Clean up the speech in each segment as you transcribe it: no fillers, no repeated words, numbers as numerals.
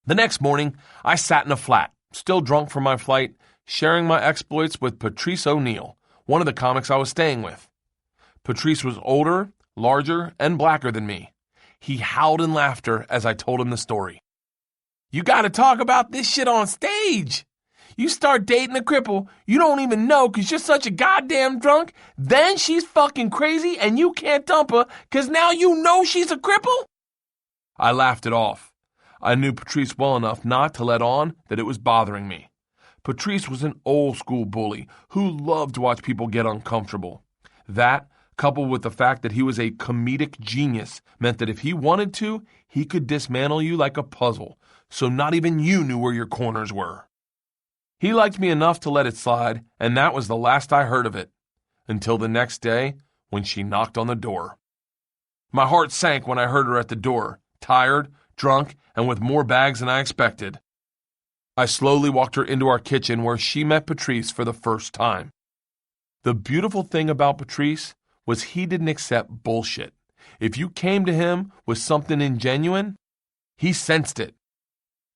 The next morning, I sat in a flat, still drunk from my flight, sharing my exploits with Patrice O'Neal, one of the comics I was staying with. Patrice was older, larger, and blacker than me. He howled in laughter as I told him the story. "You gotta talk about this shit on stage. You start dating a cripple you don't even know because you're such a goddamn drunk, then she's fucking crazy and you can't dump her because now you know she's a cripple?" I laughed it off. I knew Patrice well enough not to let on that it was bothering me. Patrice was an old-school bully who loved to watch people get uncomfortable. That, coupled with the fact that he was a comedic genius, meant that if he wanted to, he could dismantle you like a puzzle, so not even you knew where your corners were. He liked me enough to let it slide, and that was the last I heard of it, until the next day when she knocked on the door. My heart sank when I heard her at the door, tired, drunk, and with more bags than I expected. I slowly walked her into our kitchen where she met Patrice for the first time. The beautiful thing about Patrice was he didn't accept bullshit. If you came to him with something ingenuine, he sensed it.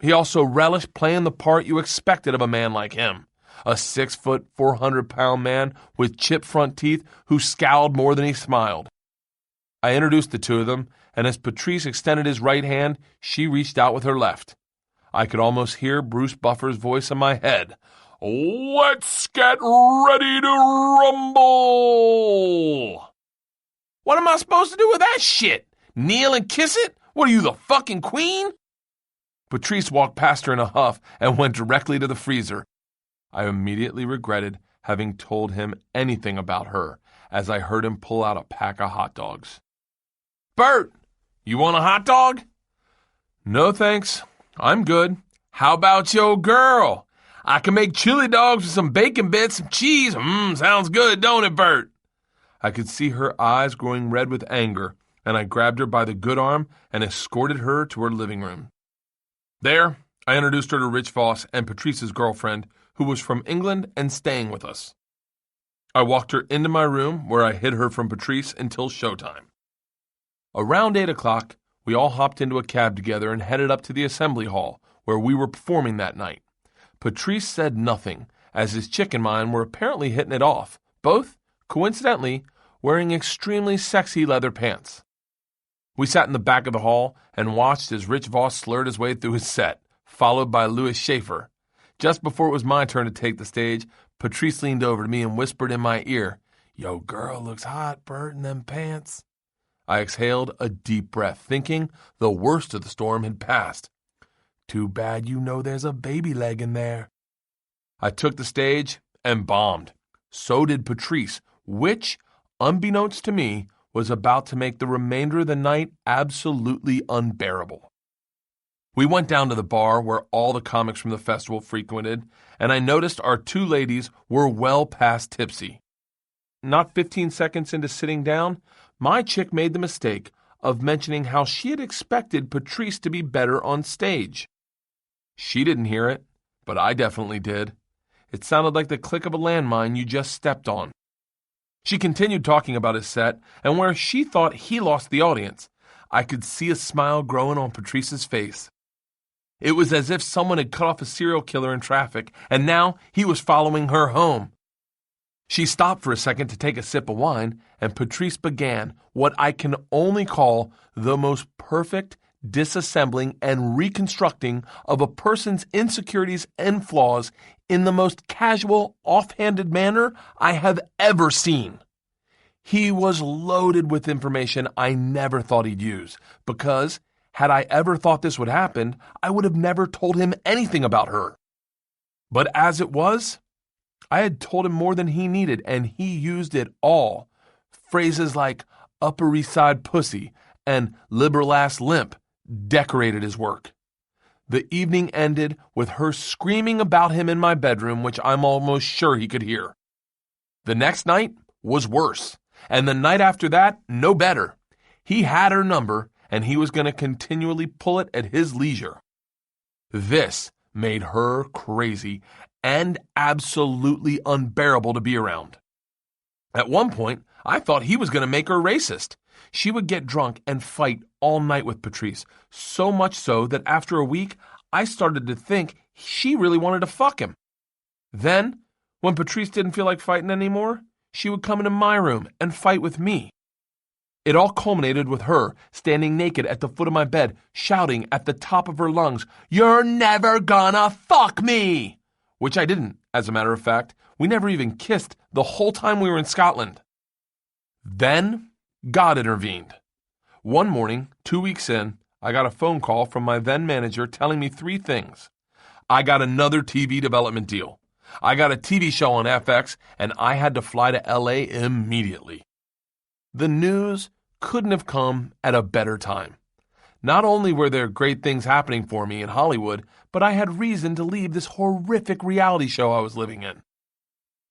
He also relished playing the part you expected of a man like him, a 6-foot, 400-pound man with chipped front teeth who scowled more than he smiled. I introduced the two of them, and as Patrice extended his right hand, she reached out with her left. I could almost hear Bruce Buffer's voice in my head. "Let's get ready to rumble!" "What am I supposed to do with that shit? Kneel and kiss it? What are you, the fucking queen?" Patrice walked past her in a huff and went directly to the freezer. I immediately regretted having told him anything about her as I heard him pull out a pack of hot dogs. "Bert, you want a hot dog?" "No, thanks. I'm good. How about your girl? I can make chili dogs with some bacon bits and cheese. Sounds good, don't it, Bert?" I could see her eyes growing red with anger, and I grabbed her by the good arm and escorted her to her living room. There, I introduced her to Rich Voss and Patrice's girlfriend, who was from England and staying with us. I walked her into my room, where I hid her from Patrice until showtime. Around 8 o'clock, we all hopped into a cab together and headed up to the assembly hall, where we were performing that night. Patrice said nothing, as his chick and mine were apparently hitting it off, both, coincidentally, wearing extremely sexy leather pants. We sat in the back of the hall and watched as Rich Voss slurred his way through his set, followed by Louis Schaefer. Just before it was my turn to take the stage, Patrice leaned over to me and whispered in my ear, "Yo, girl looks hot, Bert, in them pants." I exhaled a deep breath, thinking the worst of the storm had passed. "Too bad you know there's a baby leg in there." I took the stage and bombed. So did Patrice, which, unbeknownst to me, was about to make the remainder of the night absolutely unbearable. We went down to the bar where all the comics from the festival frequented, and I noticed our two ladies were well past tipsy. Not 15 seconds into sitting down, my chick made the mistake of mentioning how she had expected Patrice to be better on stage. She didn't hear it, but I definitely did. It sounded like the click of a landmine you just stepped on. She continued talking about his set and where she thought he lost the audience. I could see a smile growing on Patrice's face. It was as if someone had cut off a serial killer in traffic, and now he was following her home. She stopped for a second to take a sip of wine, and Patrice began what I can only call the most perfect disassembling and reconstructing of a person's insecurities and flaws in the most casual, offhanded manner I have ever seen. He was loaded with information I never thought he'd use, because had I ever thought this would happen, I would have never told him anything about her. But as it was, I had told him more than he needed, and he used it all. Phrases like Upper East Side pussy and liberal-ass limp decorated his work. The evening ended with her screaming about him in my bedroom, which I'm almost sure he could hear. The next night was worse, and the night after that, no better. He had her number, and he was going to continually pull it at his leisure. This made her crazy and absolutely unbearable to be around. At one point, I thought he was going to make her racist. She would get drunk and fight all night with Patrice, so much so that after a week, I started to think she really wanted to fuck him. Then, when Patrice didn't feel like fighting anymore, she would come into my room and fight with me. It all culminated with her standing naked at the foot of my bed, shouting at the top of her lungs, "You're never gonna fuck me!" Which I didn't, as a matter of fact. We never even kissed the whole time we were in Scotland. Then, God intervened. One morning, 2 weeks in, I got a phone call from my then manager telling me 3 things. I got another TV development deal. I got a TV show on FX, and I had to fly to LA immediately. The news couldn't have come at a better time. Not only were there great things happening for me in Hollywood, but I had reason to leave this horrific reality show I was living in.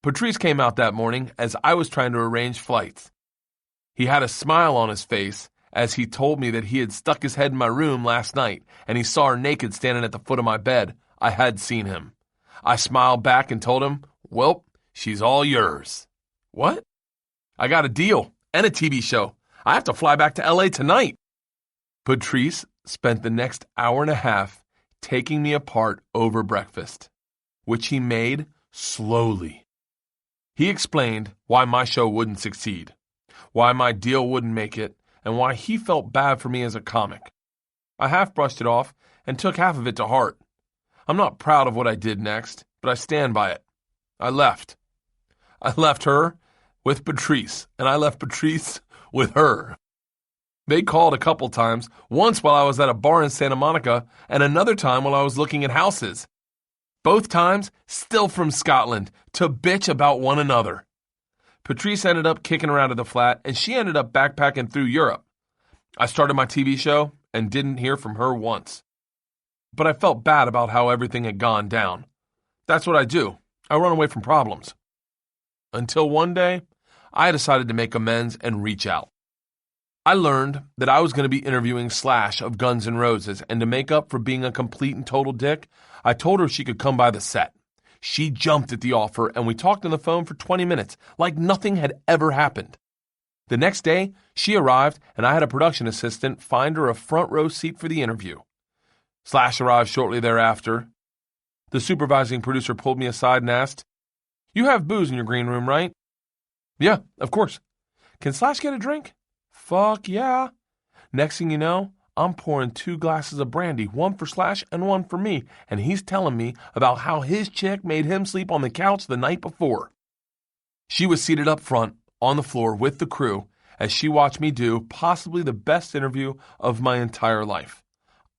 Patrice came out that morning as I was trying to arrange flights. He had a smile on his face as he told me that he had stuck his head in my room last night and he saw her naked standing at the foot of my bed. I had seen him. I smiled back and told him, "Well, she's all yours." "What?" "I got a deal and a TV show. I have to fly back to LA tonight." Patrice spent the next hour and a half taking me apart over breakfast, which he made slowly. He explained why my show wouldn't succeed, why my deal wouldn't make it, and why he felt bad for me as a comic. I half brushed it off and took half of it to heart. I'm not proud of what I did next, but I stand by it. I left. I left her with Patrice, and I left Patrice with her. They called a couple times, once while I was at a bar in Santa Monica, and another time while I was looking at houses. Both times still from Scotland, to bitch about one another. Patrice ended up kicking her out of the flat, and she ended up backpacking through Europe. I started my TV show and didn't hear from her once. But I felt bad about how everything had gone down. That's what I do. I run away from problems. Until one day, I decided to make amends and reach out. I learned that I was going to be interviewing Slash of Guns N' Roses, and to make up for being a complete and total dick, I told her she could come by the set. She jumped at the offer, and we talked on the phone for 20 minutes, like nothing had ever happened. The next day, she arrived, and I had a production assistant find her a front row seat for the interview. Slash arrived shortly thereafter. The supervising producer pulled me aside and asked, "You have booze in your green room, right?" "Yeah, of course." "Can Slash get a drink?" "Fuck yeah." Next thing you know, I'm pouring 2 glasses of brandy, one for Slash and one for me, and he's telling me about how his chick made him sleep on the couch the night before. She was seated up front, on the floor with the crew, as she watched me do possibly the best interview of my entire life.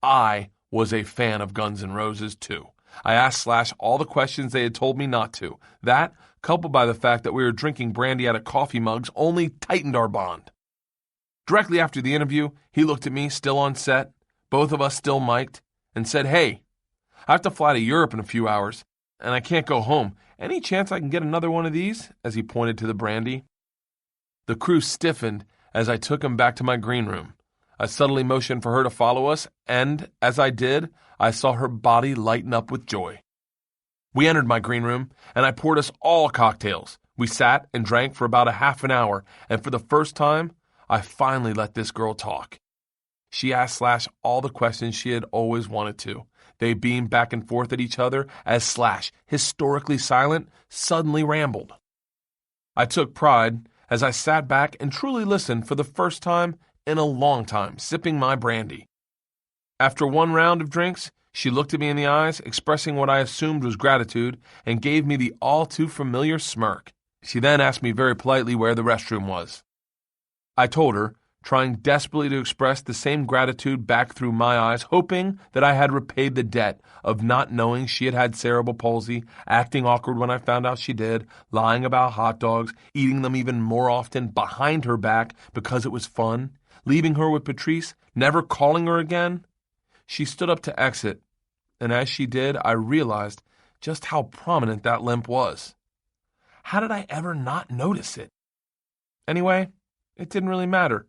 I was a fan of Guns N' Roses, too. I asked Slash all the questions they had told me not to. That, coupled by the fact that we were drinking brandy out of coffee mugs, only tightened our bond. Directly after the interview, he looked at me, still on set, both of us still mic'd, and said, "Hey, I have to fly to Europe in a few hours, and I can't go home. Any chance I can get another one of these?" as he pointed to the brandy. The crew stiffened as I took him back to my green room. I subtly motioned for her to follow us, and as I did, I saw her body lighten up with joy. We entered my green room, and I poured us all cocktails. We sat and drank for about a half an hour, and for the first time, I finally let this girl talk. She asked Slash all the questions she had always wanted to. They beamed back and forth at each other as Slash, historically silent, suddenly rambled. I took pride as I sat back and truly listened for the first time in a long time, sipping my brandy. After one round of drinks, she looked at me in the eyes, expressing what I assumed was gratitude, and gave me the all-too-familiar smirk. She then asked me very politely where the restroom was. I told her, trying desperately to express the same gratitude back through my eyes, hoping that I had repaid the debt of not knowing she had had cerebral palsy, acting awkward when I found out she did, lying about hot dogs, eating them even more often behind her back because it was fun, leaving her with Patrice, never calling her again. She stood up to exit, and as she did, I realized just how prominent that limp was. How did I ever not notice it? Anyway, it didn't really matter.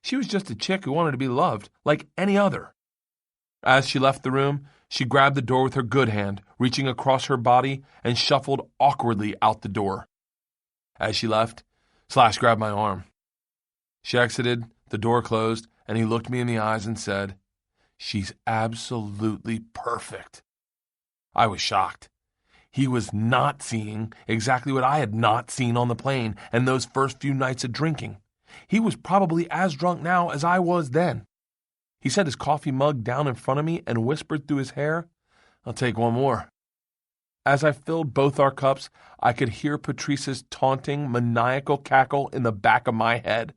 She was just a chick who wanted to be loved, like any other. As she left the room, she grabbed the door with her good hand, reaching across her body, and shuffled awkwardly out the door. As she left, Slash grabbed my arm. She exited, the door closed, and he looked me in the eyes and said, She's absolutely perfect. I was shocked. He was not seeing exactly what I had not seen on the plane and those first few nights of drinking. He was probably as drunk now as I was then. He set his coffee mug down in front of me and whispered through his hair, "I'll take one more." As I filled both our cups, I could hear Patrice's taunting, maniacal cackle in the back of my head.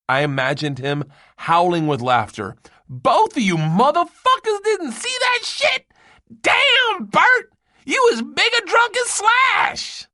I imagined him howling with laughter. "Both of you motherfuckers didn't see that shit? Damn, Bert! You as big a drunk as Slash!"